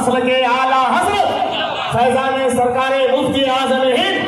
नस्ल के आला हज़रत फैजान सरकारे मुफ्ती आज़म हिंद।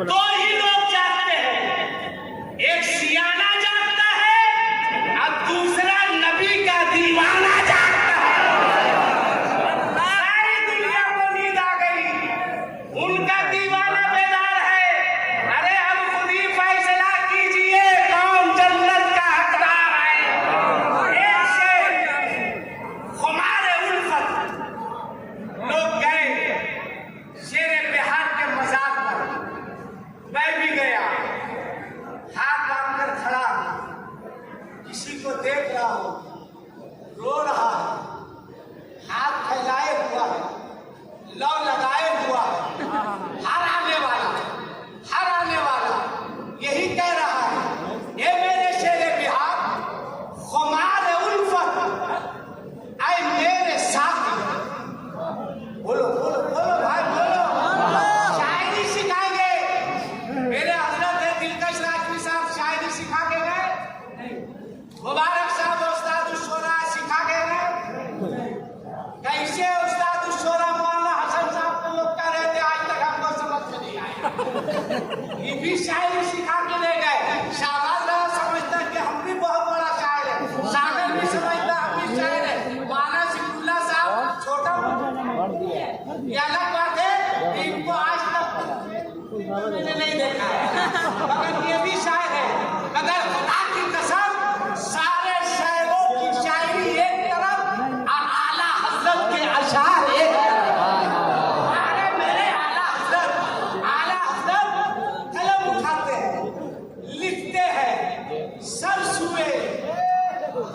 दो ही लोग जागते हैं, एक सियाना जागता है और दूसरा नबी का दीवाना जागता है। सारी दुनिया को नींद आ गई, उनका दीवाना बेदार है। अरे अब खुद ही फैसला कीजिए कौन जन्नत का हकदार है। एक से खुमार उल्फत लोग गए शेरे बिहार के मजाक पर, मैं भी गया, हाथ बांधकर खड़ा, किसी को देख रहा हूं, रो रहा है, हाथ फैलाए हुआ है, लव लगाए हुआ है, हर आने वाला यही कह रहा है, ये मेरे शेरे बिहार खुमार उल्फत, ऐ मेरे साथी। बोलो बोलो बोलो भाई बोलो, शायरी सिखाएंगे। मेरे हजरत है दिलकश राजवी साहब शायरी सिखा के गए, मुबारक साहब उस्ताद उस्शोरा सिखा के गए। कैसे उस्ताद उस्शोरा मौलाना हसन साहब को लोग कह रहे थे, आज तक हमको समझ में नहीं आया। ये भी शायरी सिखा के ले गए। शाबाश रहा, समझता कि हम भी बहुत बड़ा शायर है। सागर भी समझता हम भी शायर है। मौलाना सिकुल्ला साहब छोटा ये अलग बात है, इनको आज तक मैंने नहीं देखा है, मगर ये भी शायर है। मगर खुदा की कसम सारे शायरों की शायरी एक तरफ और आला हज़रत के अशार एक तरफ। अरे मेरे आला हज़रत कलम उठाते हैं, लिखते हैं, सर छुए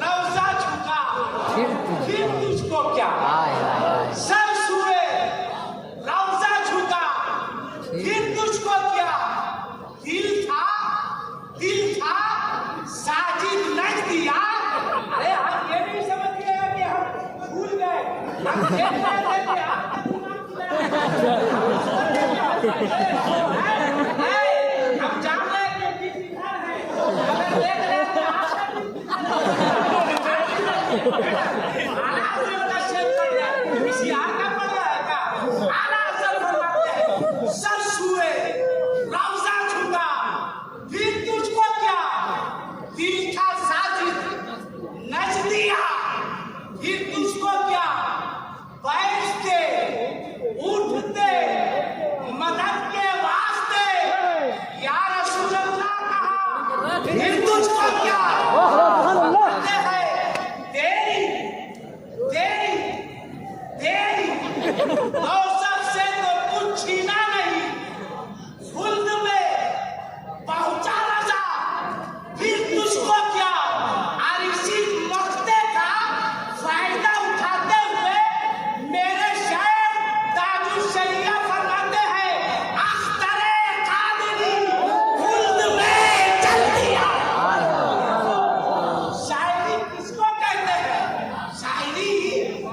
रौज़ा झुका फिर तुझको क्या, सर छुए रौज़ा झुका फिर तुझको क्या, दिल था साजिद नच दिया। अरे आप ये नहीं समझिएगा कि हम भूल गए, हम देख रहे थे कि हम जान रहे हैं कि किधर है, मगर देख रहे थे आला हज़रत का शेर पढ़ रहा है, किसी और का पढ़ रहा है क्या? आला हज़रत फरमाते हैं, सर छुए रौज़ा झुका फिर तुझको क्या, दिल था साजिद नच दिया फिर तुझको क्या, बैठते उठते मदद के वास्ते या रसूल अल्लाह कहा फिर तुझको क्या। कहते हैं तेरी मौसम से तो कुछ छीना नहीं, खुल्द में पहुंचा रजा फिर तुझको क्या। और इसी मक्ते का फायदा उठाते हुए मेरे शायर ताजुश्शरिया फरमाते हैं, अख्तरे कादरी खुल्द में चल दिया। शायरी किसको कहते हैं? शायरी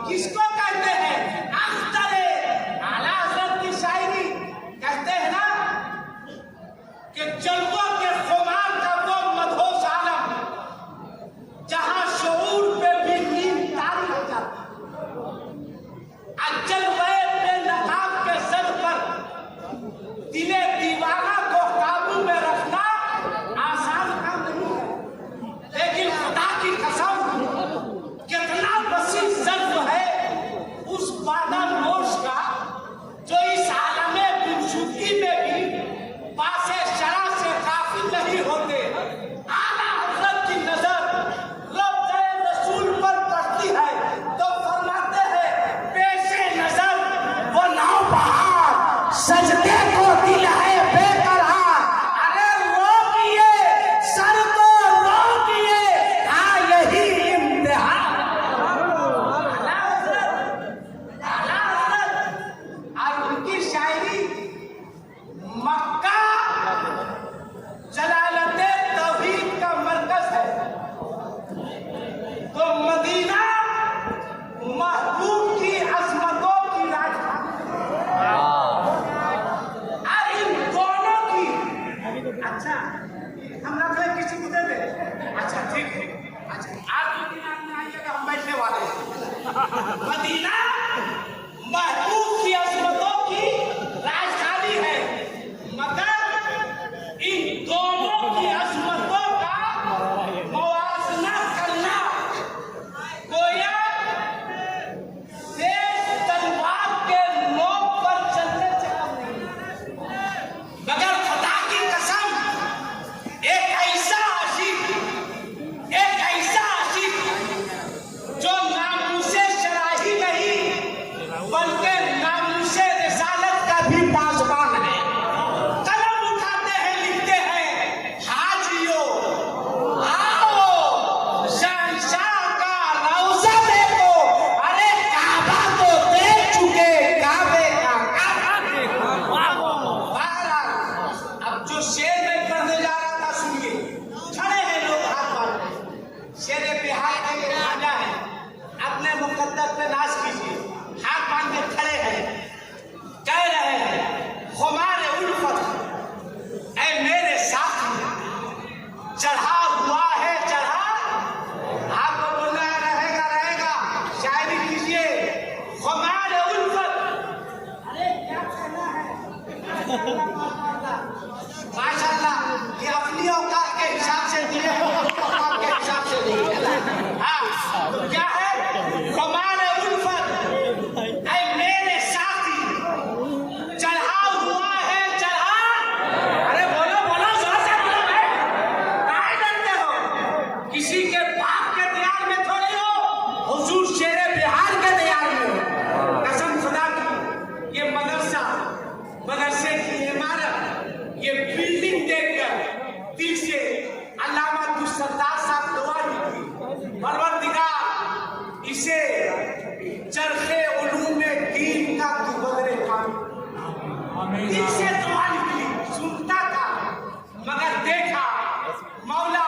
किसको कहते हैं? अख्तरे आला हज़रत की शायरी कहते हैं ना कि जल्वों के खुमार का वो मदहोश आलम जहां शऊर पे भी नींद तारी हो जाती, अच्छा, हम रख ले, किसी को दे दे। अच्छा ठीक है। अच्छा, आज मदीना में आइएगा, हम बैठने वाले हैं। मदीना महबूब की अजमतों की राजधानी है, मगर इन दोनों की अजमतों का मुआवजा करना गोया तेज तलवार के नोक पर चलने चला नहीं, मगर खुदा की कसम एक ऐसा आशिक जो नामूसे शराही नहीं बल्कि नामूसे रिसालत का भी पासबान है। कलम उठाते हैं, लिखते हैं, हाजियो आओ शहंशाह का रौज़ा देखो, अरे काबा तो देख चुके, काबे का काबा देखो। बहरहाल अब जो शेर में पढ़ने जा रहा था सुनिए, खड़े हैं लोग हाथ बांधे, शेर बिहार का ये राजा है, अपने मुकद्दर पे नाज कीजिए, हाथ बांध के खड़े हैं, कह रहे हैं, खुमार उल्फत ऐ मेरे साथी चढ़ा हुआ है चढ़ा, आपको बोलना रहेगा, शायरी कीजिए, खुमार उल्फत, अरे क्या कहना है, माशाअल्लाह, ये अपनी औकात के हिसाब से दिए हैं, औकात के हिसाब से दिए हैं। हाँ, तो क्या है, खुमार उल्फत ऐ मेरे साथी चढ़ा हुआ है चढ़ा, अरे बोलो बोलो, जोर से बोलो भाई, काहे डरते हो, किसी के बाप के दियार में थोड़ी हो, हुजूर शेरे बिहार के दियार में हो। कसम खुदा की, ये मदरसे की इमारत, ये बिल्डिंग देखकर दिल से अल्लामा अब्दुल-सत्तार साहब दुआ की, परवरदिगार इसे चरखे उलूम दीन का तू बदले कामिल, दिल से दुआ निकली, सुनता था मगर देखा मौला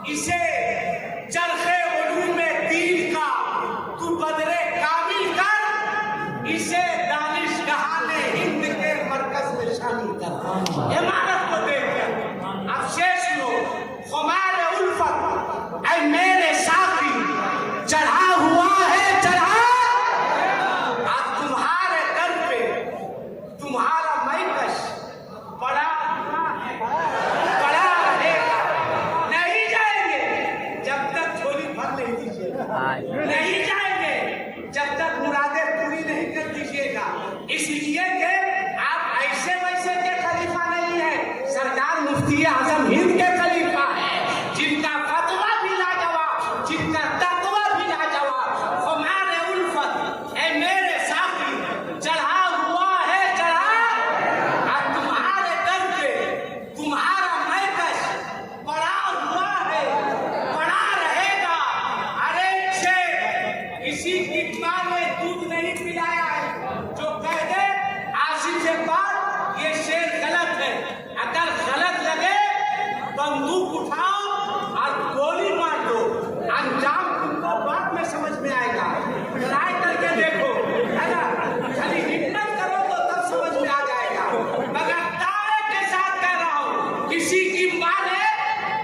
इसे चरखे उलूम दीन का तू बदले कामिल कर, इसे दानिशगाहाने हिंद के मरकज में शामिल कर। इमारत को देखकर अब शेष लोग, खुमार उल्फत ऐ मेरे साथी चढ़ा हुआ है चढ़ा, आज तुम्हारे दर पे तुम्हारा मैकश पड़ा रहेगा, नहीं जाएंगे जब तक झोली भर नहीं दीजिएगा, नहीं जाएंगे जब तक मुरादें पूरी नहीं कर दीजिएगा, इसलिए कि आप ऐसे वैसे के खलीफा नहीं है, सरकार मुफ्ती आजम हिंद के खलीफा है, जिनका फतवा भी लाजवाब, जिनका तकवा भी लाजवाब। खुमार उल्फत ऐ मेरे साथी चढ़ा हुआ है चढ़ा, और तुम्हारे दर पे तुम्हारा मैकश पड़ा हुआ है, पड़ा रहेगा। अरे शेर किसी की मां ने दूध नहीं पिलाया है, जो कह दे आसिफ के बाद ये शेर गलत है, अगर गलत लगे बंदूक उठाओ और गोली मार दो, अंजाम तुमको बाद में समझ में आएगा, ट्राई करके देखो, है ना, खाली हिम्मत करो तो तब समझ में आ जाएगा। मगर दावे के साथ कह रहा हूं, किसी की मां ने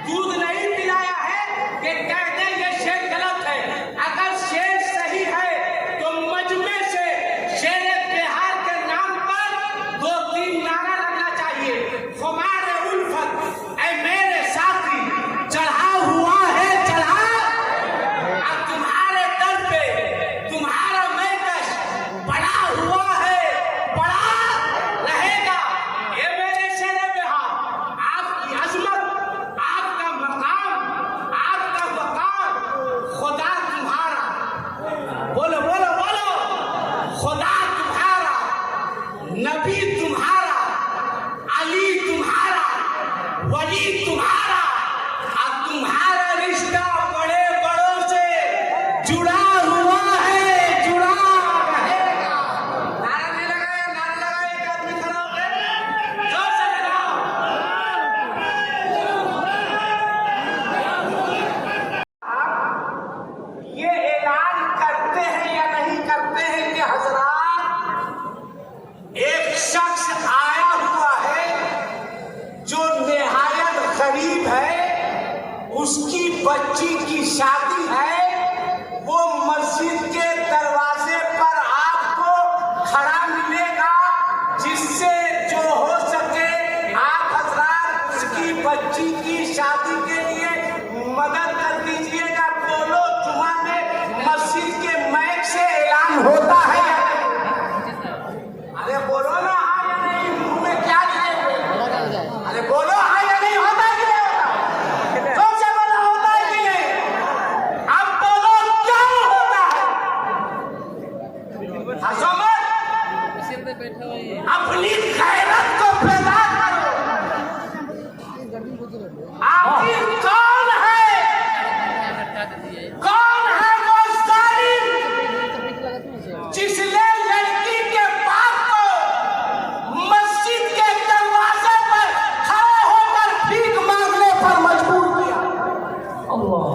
दूध नहीं पिलाया है कि कह दे ये शेर गलत है, अगर शेर सही है तो मजमे से शेर बिहार के नाम पर 2-3 नारा लगना चाहिए, खुमार उल्फत ऐ मेरे साथी चढ़ा हुआ है चढ़ा, अब तुम्हारे दर पे तुम्हारा मैकश पड़ा हुआ है, पड़ा रहेगा। ये मेरे शेर बिहार, आपकी अजमत, आपका मकाम, आपका वकार, खुदा तुम्हारा, बोलो बोलो बोलो, खुदा तुम्हारा, नबी तुम्हारा, अली तुम्हारा, वली तुम्हारा, अब तुम्हारा रिश्ता बड़े बड़ों से जुड़ा हुआ है, जुड़ा रहेगा। नारा नहीं लगाया, नारा लगाया, एक आदमी खड़ा हो गया, जोर से लगाओ। ये ऐलान करते हैं या नहीं करते हैं कि हजरात एक शख्स आया हुआ है जो उसकी बच्ची की शादी है, वो मस्जिद के दरवाजे पर आपको खड़ा मिलेगा, जिससे जो हो सके आप हजरात उसकी बच्ची की शादी के लिए मदद कर दीजिएगा। बोलो जुमा में मस्जिद के माइक से ऐलान होता है। अरे बोलो ना हाँ या नहीं, मुंह में क्या लिए? अरे बोलो हाँ या नहीं, होता है कि नहीं होता? सबसे बड़ा होता है कि नहीं? अब बोलो क्या होता है? हंसो मत, अपनी गैरत को पैदा करो। आखिर कौन है वो जालिम जिसने लड़की के बाप को मस्जिद के दरवाजे पर खड़े होकर भीख मांगने पर मजबूर किया? अल्लाह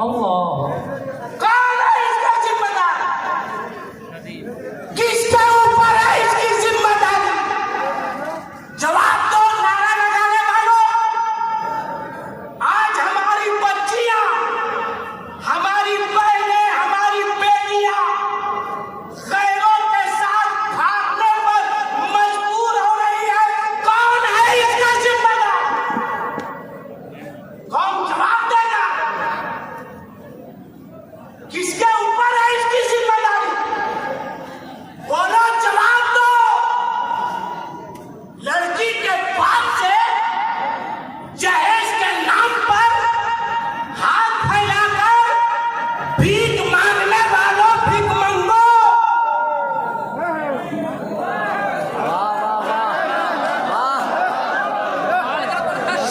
अल्लाह कौन है इसका जिम्मेदार? किसके ऊपर है इसकी जिम्मेदारी? जवाब दो नारा लगाने वालों। आज हमारी बच्चियां, हमारी बहनें, हमारी बेटियां गैरों के साथ भागने पर मजबूर हो रही है। कौन है इसका जिम्मेदार? कौन जवाब देगा? किसके ऊपर है इसकी जिम्मेदारी? बोलो, जवाब दो। लड़की के बाप से जहेज के नाम पर हाथ फैलाकर भीख मांगने वालों, भीख मंगो।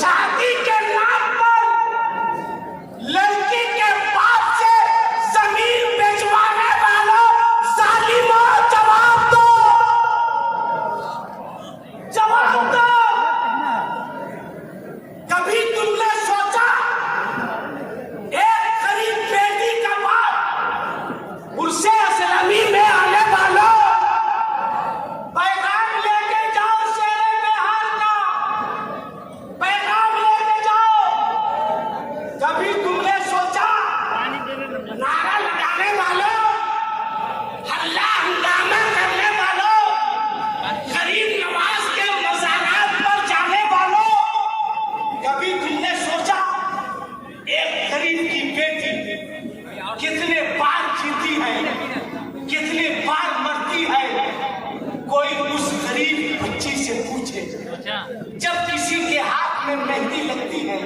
शादी के नाम पर लड़की के बाप से जमीन बेचवाने वालों, जालिमों, जवाब दो। जवाब दो। कभी तुमने सोचा एक गरीब बेटी का बाप उर्से असलमी में आने वालों, पैगाम लेके जाओ, शेरे बेहाल का पैगाम लेके जाओ। कभी तुमने सोचा नारा लगाने वालों, हल्ला हंगामा करने वालों, गरीब नवाज के मज़ारात पर जाने वालों, कभी तुमने सोचा एक गरीब की बेटी कितने बार जीती है, कितने बार मरती है? कोई उस गरीब बच्ची से पूछे, जब किसी के हाथ में मेहंदी लगती है,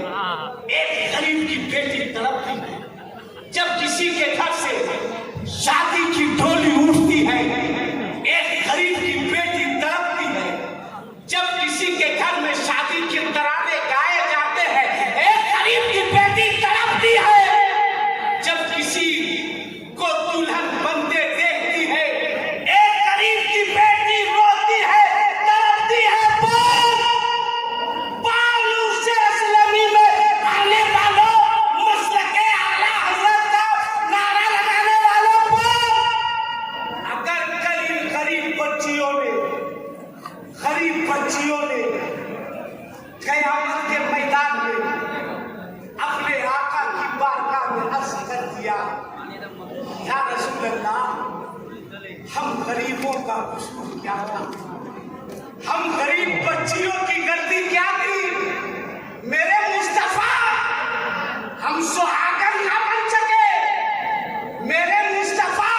एक गरीब की बेटी तड़पती है। जब किसी के घर से शादी की डोली उठती है, एक गरीब की बेटी तड़पती है। जब किसी के घर में शादी के तराने गाए जाते हैं, एक गरीब की बेटी तड़पती है। जब किसी को दुल्हन बनते देखती है, एक गरीब की बेटी रोती है, तड़पती है। बालू से असलमी में आने वालों, मसलके आला हज़रत का नारा लगाने वालों, अगर गरीब गरीब बच्चियों ने क़यामत के मैदान में अपने आका की बारगाह में अर्ज़ कर दिया, या रसूल अल्लाह, हम गरीबों का कसूर क्या था? हम गरीब बच्चियों की गलती क्या थी? मेरे मुस्तफा, हम सुहागन ना बन सके। मेरे मुस्तफा,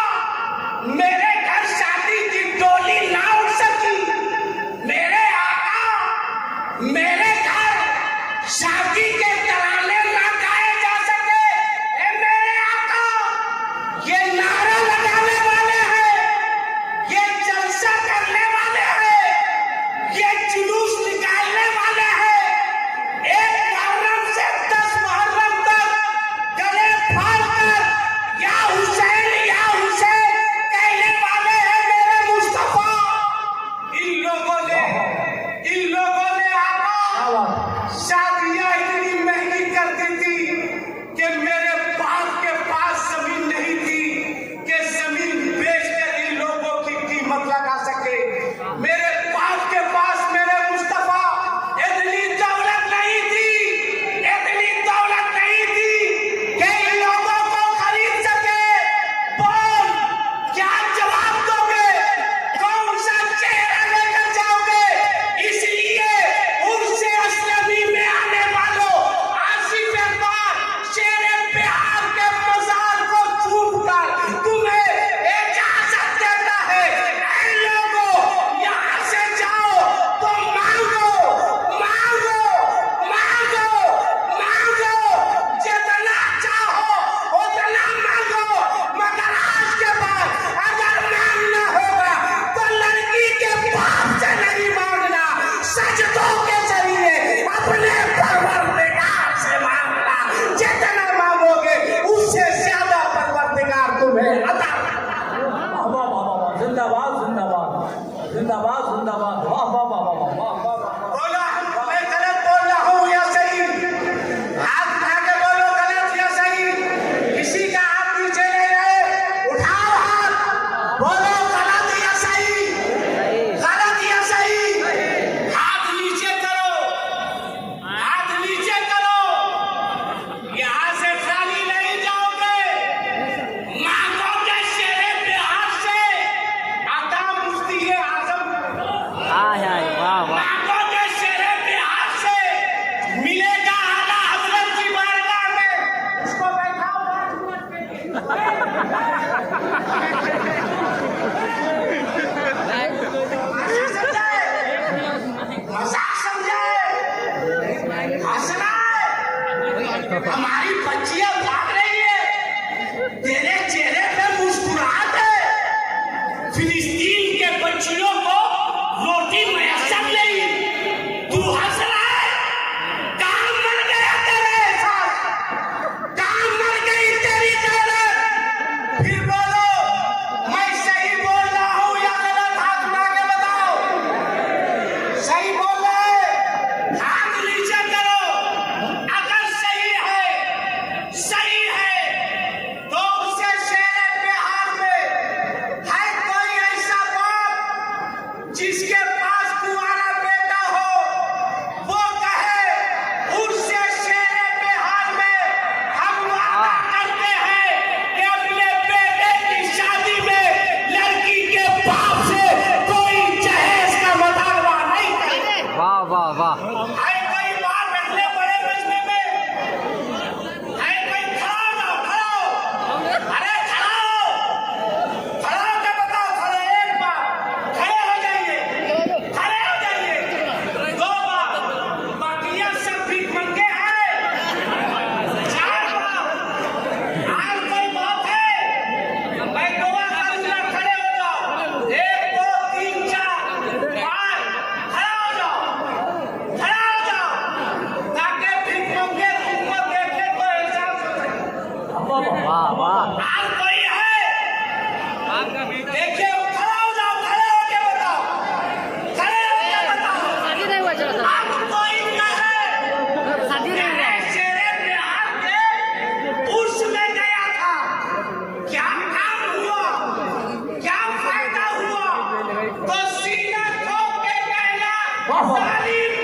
मेरे घर शादी की डोली ना उठ सकी। मेरे आका, मेरे घर शादी के तराने ना गाए जा सके। ए मेरे आका, ये नारा लगाने वाले हैं, ये जलसा करने वाले हैं, ये जुलूस निकालने वाले हैं, हंसना है। हमारी बच्चियां भाग रही है, तेरे चेहरे पे मुस्कुराहट है। फिलिस्तीन के बच्चियों को रोटी मैसर नहीं, तू हंस रहा है। काम मर गया तेरे साथ, काम मर गई तेरी दौलत। फिर बोलो मैं सही बोल रहा हूं या गलत, हाथ उठा के बताओ। सही बोल रहे हैं, हाथ नीचे करो। अगर सही है तो उसे शेरे बिहार में है कोई ऐसा बाप जिसके पास कुंवारा बेटा हो, वो कहे उससे शेरे बिहार में हम वादा करते हैं कि अपने बेटे की शादी में लड़की के बाप से कोई जहेज का मुतालबा नहीं करेंगे। वाह वाह वाह। है कोई बात रखने पड़े बचने में? है कोई? खड़ा हो जाओ, खड़ा हो। अरे खड़ा होके बताओ। खड़े एक बार, खड़े हो जाइए, खड़े हो जाइए। दो बार, बाकियां सब भीख मंगे हैं। चार बार, आज कोई बात है? मैं दुआ करूंगा, खड़े हो जाओ। 1 2 3 4 5, खड़ा हो जाओ, खड़ा हो जाओ, ताकि भीख मंगे तुमको देखे तो एहसास हो सके। वाह वाह। आज कोई है? देखिए, खड़ा हो जाओ, खड़े होके बताओ, खड़े होके बताओ। आज कोई कहे शेरे बिहार के उर्स में गया था, क्या काम हुआ, क्या फायदा हुआ? तो सीना ठोक के कहना, जालिम